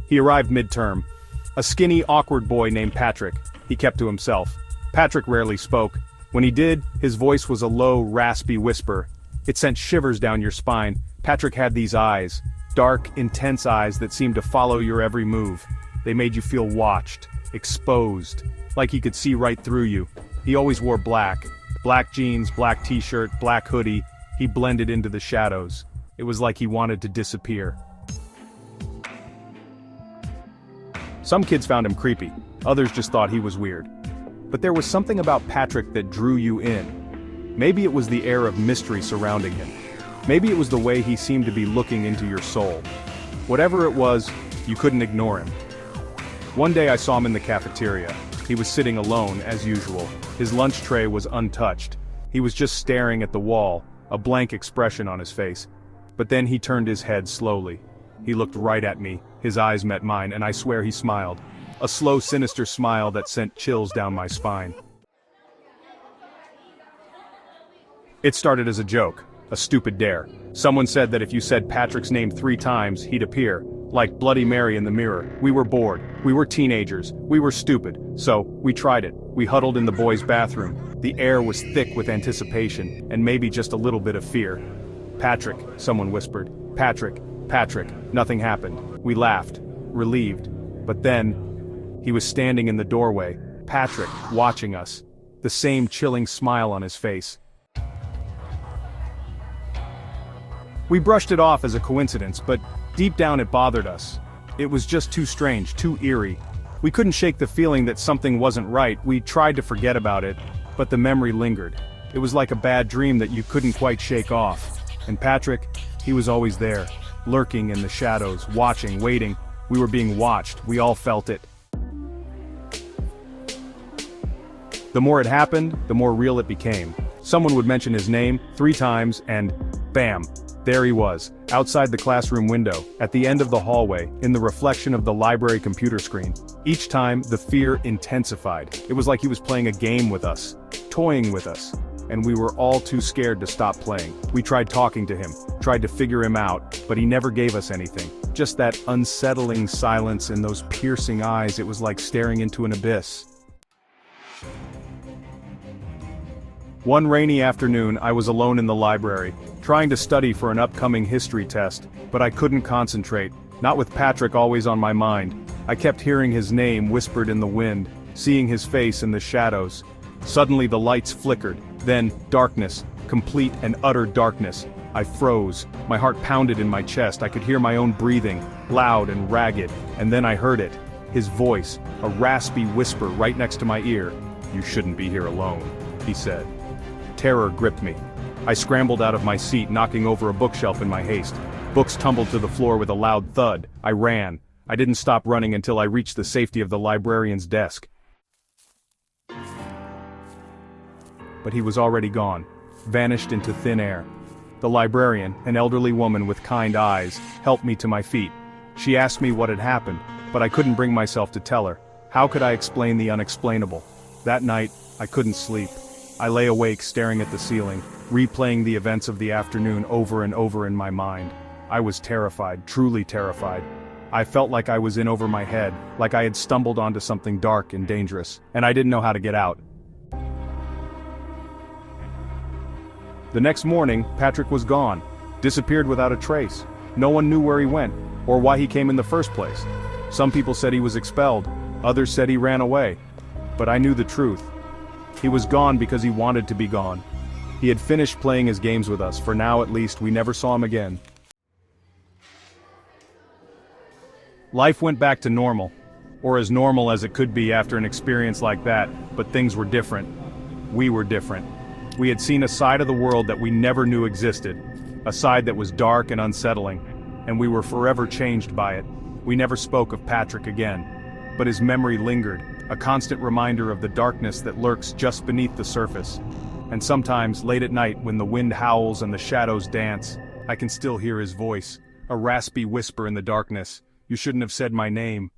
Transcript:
He arrived midterm. A skinny, awkward boy named Patrick. He kept to himself. Patrick rarely spoke. When he did, his voice was a low, raspy whisper. It sent shivers down your spine. Patrick had these eyes. Dark, intense eyes that seemed to follow your every move. They made you feel watched, exposed, like he could see right through you. He always wore black. Black jeans, black t-shirt, black hoodie. He blended into the shadows. It was like he wanted to disappear. Some kids found him creepy. Others just thought he was weird. But there was something about Patrick that drew you in. Maybe it was the air of mystery surrounding him. Maybe it was the way he seemed to be looking into your soul. Whatever it was, you couldn't ignore him. One day I saw him in the cafeteria. He was sitting alone, as usual. His lunch tray was untouched. He was just staring at the wall, a blank expression on his face. But then he turned his head slowly. He looked right at me, his eyes met mine, and I swear he smiled. A slow, sinister smile that sent chills down my spine. It started as a joke, a stupid dare. Someone said that if you said Patrick's name 3 times, he'd appear, like Bloody Mary in the mirror. We were bored, we were teenagers, we were stupid, so we tried it. We huddled in the boys' bathroom. The air was thick with anticipation, and maybe just a little bit of fear. Patrick, someone whispered. Patrick, Patrick, nothing happened. We laughed, relieved, but then, he was standing in the doorway, Patrick, watching us, the same chilling smile on his face. We brushed it off as a coincidence, but deep down it bothered us. It was just too strange, too eerie. We couldn't shake the feeling that something wasn't right. We tried to forget about it, but the memory lingered. It was like a bad dream that you couldn't quite shake off. And Patrick, he was always there, lurking in the shadows, watching, waiting. We were being watched, we all felt it. The more it happened, the more real it became. Someone would mention his name 3 times and, bam, there he was, outside the classroom window, at the end of the hallway, in the reflection of the library computer screen. Each time, the fear intensified. It was like he was playing a game with us, toying with us, and we were all too scared to stop playing. We tried talking to him, tried to figure him out, but he never gave us anything. Just that unsettling silence in those piercing eyes. It was like staring into an abyss. One rainy afternoon, I was alone in the library, trying to study for an upcoming history test, but I couldn't concentrate, not with Patrick always on my mind. I kept hearing his name whispered in the wind, seeing his face in the shadows. Suddenly the lights flickered, then darkness, complete and utter darkness. I froze, my heart pounded in my chest. I could hear my own breathing, loud and ragged, and then I heard it, his voice, a raspy whisper right next to my ear. "You shouldn't be here alone," he said. Terror gripped me. I scrambled out of my seat, knocking over a bookshelf in my haste. Books tumbled to the floor with a loud thud. I ran. I didn't stop running until I reached the safety of the librarian's desk. But he was already gone, vanished into thin air. The librarian, an elderly woman with kind eyes, helped me to my feet. She asked me what had happened, but I couldn't bring myself to tell her. How could I explain the unexplainable? That night, I couldn't sleep. I lay awake staring at the ceiling, replaying the events of the afternoon over and over in my mind. I was terrified, truly terrified. I felt like I was in over my head, like I had stumbled onto something dark and dangerous, and I didn't know how to get out. The next morning, Patrick was gone, disappeared without a trace. No one knew where he went, or why he came in the first place. Some people said he was expelled, others said he ran away. But I knew the truth. He was gone because he wanted to be gone. He had finished playing his games with us. For now at least, we never saw him again. Life went back to normal, or as normal as it could be after an experience like that, but things were different. We were different. We had seen a side of the world that we never knew existed, a side that was dark and unsettling, and we were forever changed by it. We never spoke of Patrick again, but his memory lingered, a constant reminder of the darkness that lurks just beneath the surface. And sometimes, late at night, when the wind howls and the shadows dance, I can still hear his voice, a raspy whisper in the darkness. "You shouldn't have said my name.